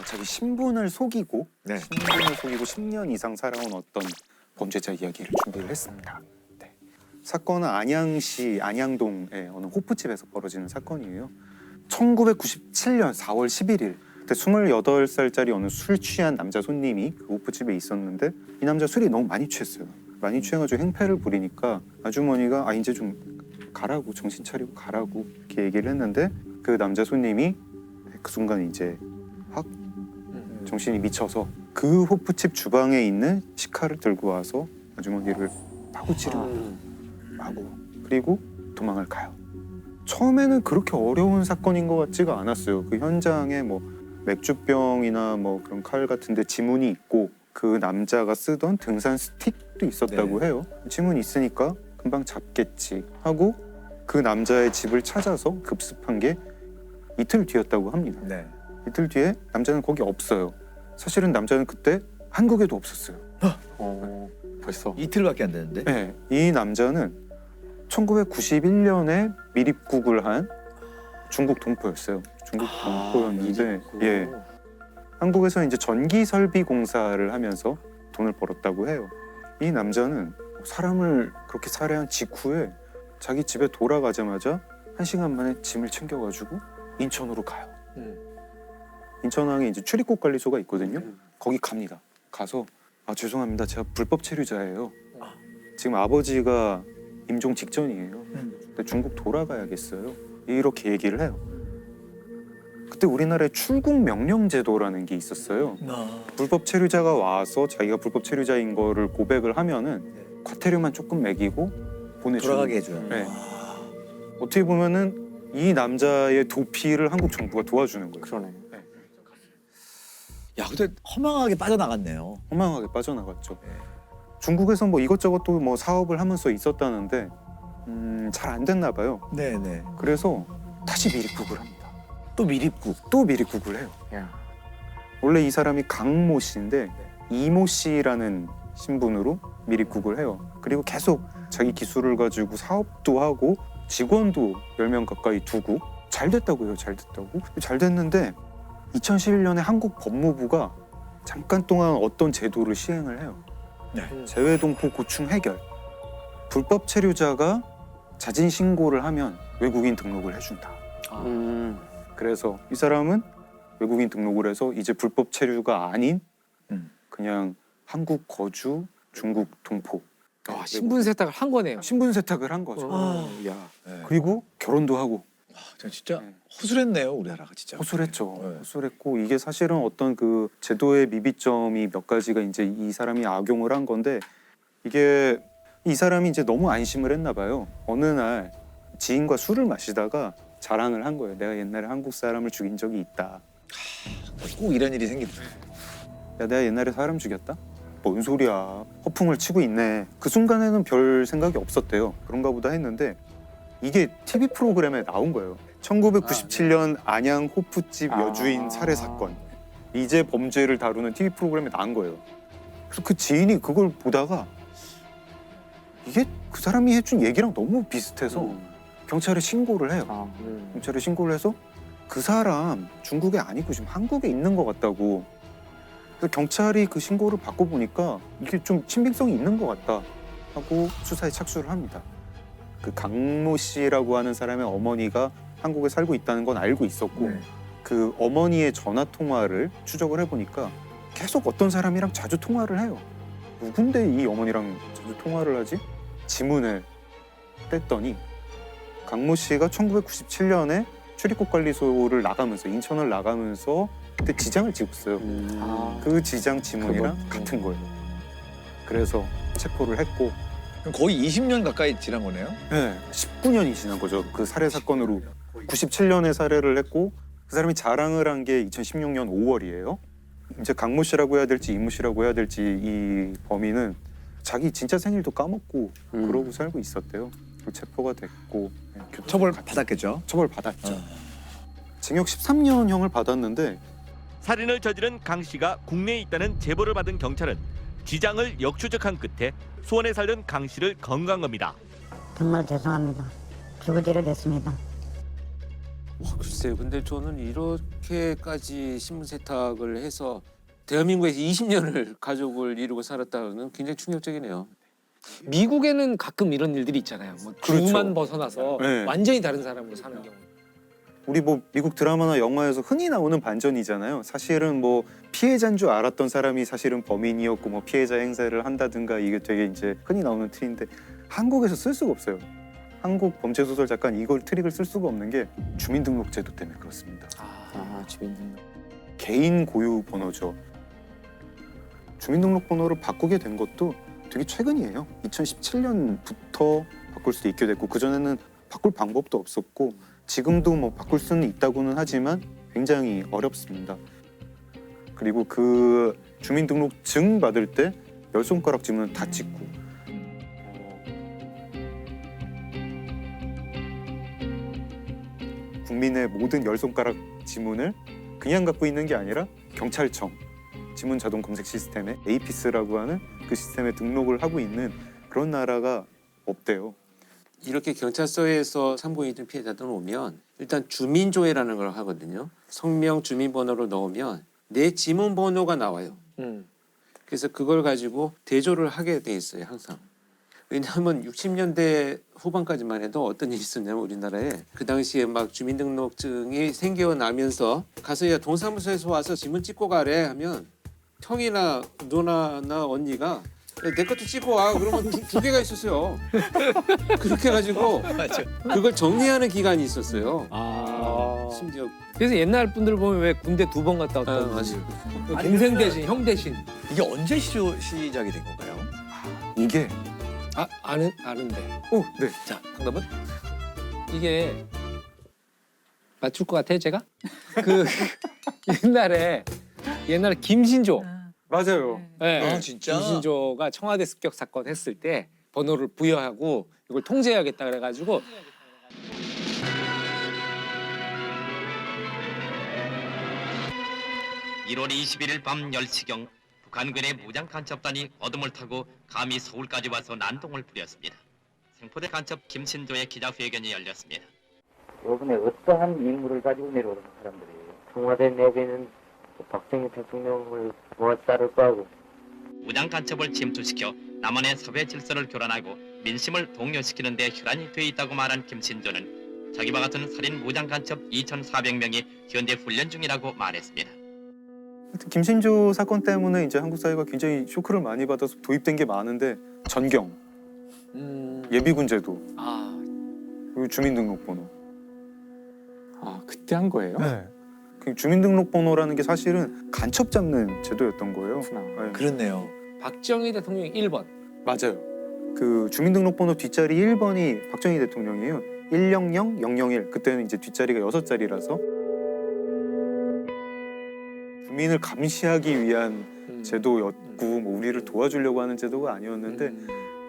자기 신분을 속이고 네. 10년 이상 살아온 어떤 범죄자 이야기를 준비를 했습니다. 네. 사건은 안양시 안양동의 어느 호프집에서 벌어지는 사건이에요. 1997년 4월 11일 그때 28살짜리 어느 술 취한 남자 손님이 그 호프집에 있었는데 이 남자 술이 너무 많이 취했어요. 많이 취해가지고 행패를 부리니까 아주머니가 이제 좀 가라고, 정신 차리고 가라고 이렇게 얘기를 했는데 그 남자 손님이 그 순간 이제 확 정신이 미쳐서 그 호프집 주방에 있는 식칼을 들고 와서 아주머니를 마구 찌르고 마구, 그리고 도망을 가요. 처음에는 그렇게 어려운 사건인 것 같지가 않았어요. 그 현장에 뭐 맥주병이나 뭐 그런 칼 같은데 지문이 있고 그 남자가 쓰던 등산 스틱도 있었다고 네. 해요. 지문이 있으니까 금방 잡겠지 하고 그 남자의 집을 찾아서 급습한 게 이틀 뒤였다고 합니다. 네. 이틀 뒤에 남자는 거기 없어요. 사실은 남자는 그때 한국에도 없었어요. 벌써 이틀밖에 안 되는데. 네, 이 남자는 1991년에 미립국을 한 중국 동포였어요. 중국 동포였는데 예, 한국에서 이제 전기 설비 공사를 하면서 돈을 벌었다고 해요. 이 남자는 사람을 그렇게 살해한 직후에 자기 집에 돌아가자마자 1시간 만에 짐을 챙겨가지고 인천으로 가요. 인천항에 이제 출입국 관리소가 있거든요. 거기 갑니다. 가서 죄송합니다. 제가 불법 체류자예요. 지금 아버지가 임종 직전이에요. 근데 중국 돌아가야겠어요. 이렇게 얘기를 해요. 그때 우리나라에 출국 명령 제도라는 게 있었어요. 불법 체류자가 와서 자기가 불법 체류자인 거를 고백을 하면은 과태료만 조금 매기고 보내주는 돌아가게 해줘요. 네. 어떻게 보면은 이 남자의 도피를 한국 정부가 도와주는 거예요. 그러네. 야, 근데 허망하게 빠져나갔네요. 허망하게 빠져나갔죠. 네. 중국에서 뭐 이것저것 또 뭐 사업을 하면서 있었다는데 잘 안 됐나 봐요. 네네. 그래서 다시 미립국을 합니다. 또 미립국. 또 미립국을 해요. 야. 원래 이 사람이 강모 씨인데 이모 씨라는 신분으로 미립국을 해요. 그리고 계속 자기 기술을 가지고 사업도 하고 직원도 10명 가까이 두고 잘 됐다고 해요. 잘 됐다고. 잘 됐는데 2011년에 한국 법무부가 잠깐 동안 어떤 제도를 시행을 해요. 네. 재외동포 고충 해결. 불법 체류자가 자진 신고를 하면 외국인 등록을 해준다. 그래서 이 사람은 외국인 등록을 해서 이제 불법 체류가 아닌 그냥 한국 거주 중국 동포. 신분 세탁을 한 거네요. 신분 세탁을 한 거죠. 야. 네. 그리고 결혼도 하고 진짜 네. 허술했네요, 우리나라가 진짜. 허술했죠. 네. 허술했고 이게 사실은 어떤 그 제도의 미비점이 몇 가지가 이제 이 사람이 악용을 한 건데 이게 이 사람이 이제 너무 안심을 했나 봐요. 어느 날 지인과 술을 마시다가 자랑을 한 거예요. 내가 옛날에 한국 사람을 죽인 적이 있다. 꼭 이런 일이 생기더라. 야, 내가 옛날에 사람 죽였다? 뭔 소리야. 허풍을 치고 있네. 그 순간에는 별 생각이 없었대요. 그런가 보다 했는데 이게 TV 프로그램에 나온 거예요. 1997년 안양 호프집 여주인 살해 사건. 이제 범죄를 다루는 TV 프로그램에 나온 거예요. 그래서 그 지인이 그걸 보다가 이게 그 사람이 해준 얘기랑 너무 비슷해서 경찰에 신고를 해요. 경찰에 신고를 해서 그 사람 중국에 아니고 지금 한국에 있는 것 같다고. 그래서 경찰이 그 신고를 받고 보니까 이게 좀 신빙성이 있는 것 같다 하고 수사에 착수를 합니다. 그 강모 씨라고 하는 사람의 어머니가 한국에 살고 있다는 건 알고 있었고 네. 그 어머니의 전화 통화를 추적을 해보니까 계속 어떤 사람이랑 자주 통화를 해요. 누군데 이 어머니랑 자주 통화를 하지? 지문을 뗐더니 강모 씨가 1997년에 출입국 관리소를 나가면서 인천을 나가면서 그때 지장을 찍었어요. 그 지장 지문이랑 같은 거예요. 그래서 체포를 했고 그럼 거의 20년 가까이 지난 거네요? 네, 19년이 지난 거죠. 그 살해 사건으로 97년에 살해를 했고 그 사람이 자랑을 한 게 2016년 5월이에요. 이제 강모 씨라고 해야 될지 이모 씨라고 해야 될지 이 범인은 자기 진짜 생일도 까먹고 그러고 살고 있었대요. 체포가 됐고 처벌 받았겠죠? 처벌 받았죠. 징역 13년형을 받았는데 살인을 저지른 강 씨가 국내에 있다는 제보를 받은 경찰은 지장을 역추적한 끝에 수원에 살던 강 씨를 건간 겁니다. 정말 죄송합니다. 죽을 죄를 냈습니다. 글쎄요. 근데 저는 이렇게까지 신분 세탁을 해서 대한민국에서 20년을 가족을 이루고 살았다는 굉장히 충격적이네요. 미국에는 가끔 이런 일들이 있잖아요. 뭐 그렇죠. 주만 벗어나서 네. 완전히 다른 사람으로 사는 경우. 우리 뭐 미국 드라마나 영화에서 흔히 나오는 반전이잖아요. 사실은 뭐 피해자인 줄 알았던 사람이 사실은 범인이었고 뭐 피해자 행세를 한다든가 이게 되게 이제 흔히 나오는 틀인데 한국에서 쓸 수가 없어요. 한국 범죄 소설 작가는 이걸 트릭을 쓸 수가 없는 게 주민등록제도 때문에 그렇습니다. 주민등록. 개인 고유 번호죠. 주민등록 번호를 바꾸게 된 것도 되게 최근이에요. 2017년부터 바꿀 수 있게 됐고 그전에는 바꿀 방법도 없었고 지금도 뭐 바꿀 수는 있다고는 하지만 굉장히 어렵습니다. 그리고 그 주민등록증 받을 때 10손가락 지문은 다 찍고 국민의 모든 10손가락 지문을 그냥 갖고 있는 게 아니라 경찰청 지문 자동 검색 시스템에 에이피스라고 하는 그 시스템에 등록을 하고 있는 그런 나라가 없대요. 이렇게 경찰서에서 산부인증 피해자들 오면 일단 주민조회라는 걸 하거든요. 성명 주민번호를 넣으면 내 지문번호가 나와요. 그래서 그걸 가지고 대조를 하게 돼 있어요, 항상. 왜냐하면 60년대 후반까지만 해도 어떤 일이 있었냐면 우리나라에 그 당시에 막 주민등록증이 생겨나면서 가서 야 동사무소에서 와서 지문 찍고 가래 하면 형이나 누나나 언니가 야, 내 것도 찍고 와 그러면 두 개가 있었어요. 그렇게 해가지고 그걸 정리하는 기간이 있었어요. 심지어 그래서 옛날 분들 보면 왜 군대 2번 갔다 왔다고. 맞아요. 동생 대신 형 대신. 이게 언제 시작이 된 건가요? 이게 아는데. 네. 자, 정답은? 이게 맞출 것 같아요, 제가? 그 옛날에 김신조. 맞아요. 네. 아, 진짜? 김신조가 청와대 습격 사건 했을 때 번호를 부여하고 이걸 통제해야겠다 그래가지고 (1월 21일) 밤 10시경 북한군의 무장 간첩단이 어둠을 타고 감히 서울까지 와서 난동을 부렸습니다. 생포대 간첩 김신조의 기자회견이 열렸습니다. 이번에 어떠한 임무를 가지고 내려오는 사람들이에요. 청와대 내부에는 박정희 대통령을 모아따를 거하고 무장 간첩을 침투시켜 남한의 사회 질서를 교란하고 민심을 동요시키는 데 혈안이 돼 있다고 말한 김신조는 자기와 같은 살인 무장 간첩 2,400명이 현재 훈련 중이라고 말했습니다. 김신조 사건 때문에 이제 한국 사회가 굉장히 쇼크를 많이 받아서 도입된 게 많은데 전경, 예비군제도, 그리고 주민등록번호. 그때 한 거예요? 네. 그 주민등록번호라는 게 사실은 간첩 잡는 제도였던 거예요. 네. 그렇네요. 박정희 대통령이 1번. 맞아요. 그 주민등록번호 뒷자리 1번이 박정희 대통령이에요. 100001. 그때는 이제 뒷자리가 6자리라서 주민을 감시하기 위한 제도였고 뭐 우리를 도와주려고 하는 제도가 아니었는데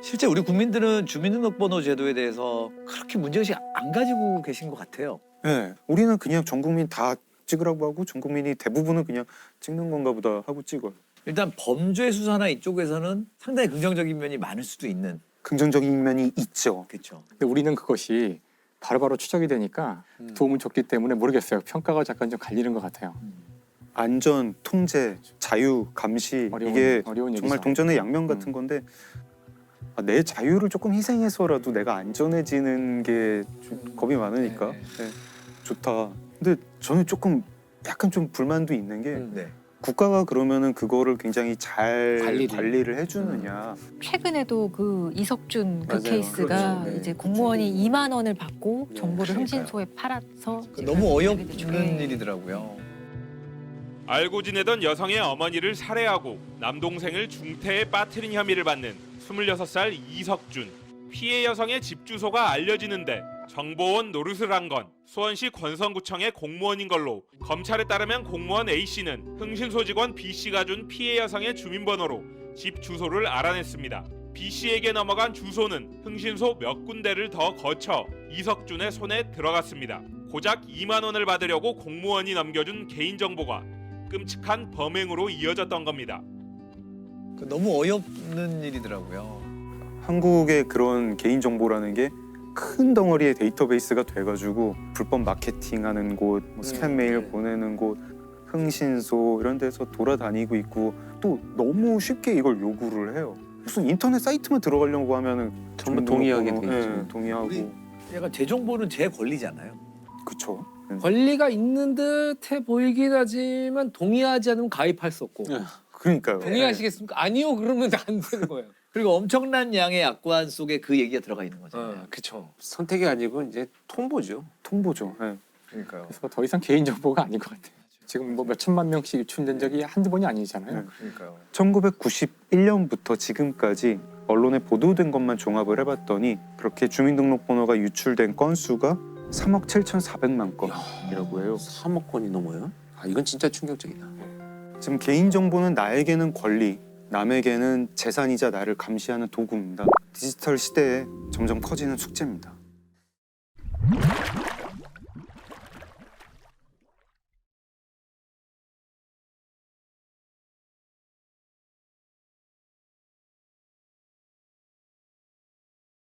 실제 우리 국민들은 주민등록번호 제도에 대해서 그렇게 문제의식 안 가지고 계신 것 같아요. 네, 우리는 그냥 전 국민 다 찍으라고 하고 전 국민이 대부분은 그냥 찍는 건가 보다 하고 찍어요. 일단 범죄 수사나 이쪽에서는 상당히 긍정적인 면이 많을 수도 있는. 긍정적인 면이 있죠. 그렇죠. 근데 우리는 그것이 바로바로 추적이 되니까 도움을 줬기 때문에 모르겠어요. 평가가 약간 좀 갈리는 것 같아요. 안전, 통제, 자유, 감시 이게 정말 얘기죠. 동전의 양면 같은 건데 내 자유를 조금 희생해서라도 내가 안전해지는 게 좀 겁이 많으니까 네, 좋다. 근데 저는 조금 약간 좀 불만도 있는 게 네. 국가가 그러면은 그거를 굉장히 잘 관리를. 관리를 해주느냐. 최근에도 그 이석준 그 맞아요. 케이스가 그렇죠. 네. 이제 공무원이 2만 원을 받고 정보를 그러니까요. 흥신소에 팔아서 너무 되게 되죠. 어이없는 네. 일이더라고요. 알고 지내던 여성의 어머니를 살해하고 남동생을 중태에 빠뜨린 혐의를 받는 26살 이석준. 피해 여성의 집 주소가 알려지는데 정보원 노릇을 한 건 수원시 권성구청의 공무원인 걸로 검찰에 따르면 공무원 A씨는 흥신소 직원 B씨가 준 피해 여성의 주민번호로 집 주소를 알아냈습니다. B씨에게 넘어간 주소는 흥신소 몇 군데를 더 거쳐 이석준의 손에 들어갔습니다. 고작 2만 원을 받으려고 공무원이 넘겨준 개인정보가 끔찍한 범행으로 이어졌던 겁니다. 너무 어이없는 일이더라고요. 한국의 그런 개인 정보라는 게 큰 덩어리의 데이터베이스가 돼가지고 불법 마케팅하는 곳, 뭐 스팸 메일 네. 보내는 곳, 흥신소 이런 데서 돌아다니고 있고 또 너무 쉽게 이걸 요구를 해요. 무슨 인터넷 사이트만 들어가려고 하면은 전부 동의하게 돼 네, 있죠. 동의하고. 약간 제 정보는 제 권리잖아요. 그쵸. 권리가 있는 듯해 보이긴 하지만 동의하지 않으면 가입할 수 없고. 그러니까요. 동의하시겠습니까? 아니요, 그러면 안 되는 거예요. 그리고 엄청난 양의 약관 속에 그 얘기가 들어가 있는 거잖아요. 그렇죠. 선택이 아니고 이제 통보죠. 통보죠. 네. 그러니까요. 그래서 더 이상 개인 정보가 아닌 것 같아요. 지금 뭐 몇 천만 명씩 유출된 적이 한두 번이 아니잖아요. 네. 그러니까요. 1991년부터 지금까지 언론에 보도된 것만 종합을 해봤더니 그렇게 주민등록번호가 유출된 건수가 3억 7,400만 건이라고 해요. 3억 건이 넘어요? 아 이건 진짜 충격적이다. 지금 개인정보는 나에게는 권리, 남에게는 재산이자 나를 감시하는 도구입니다. 디지털 시대에 점점 커지는 숙제입니다.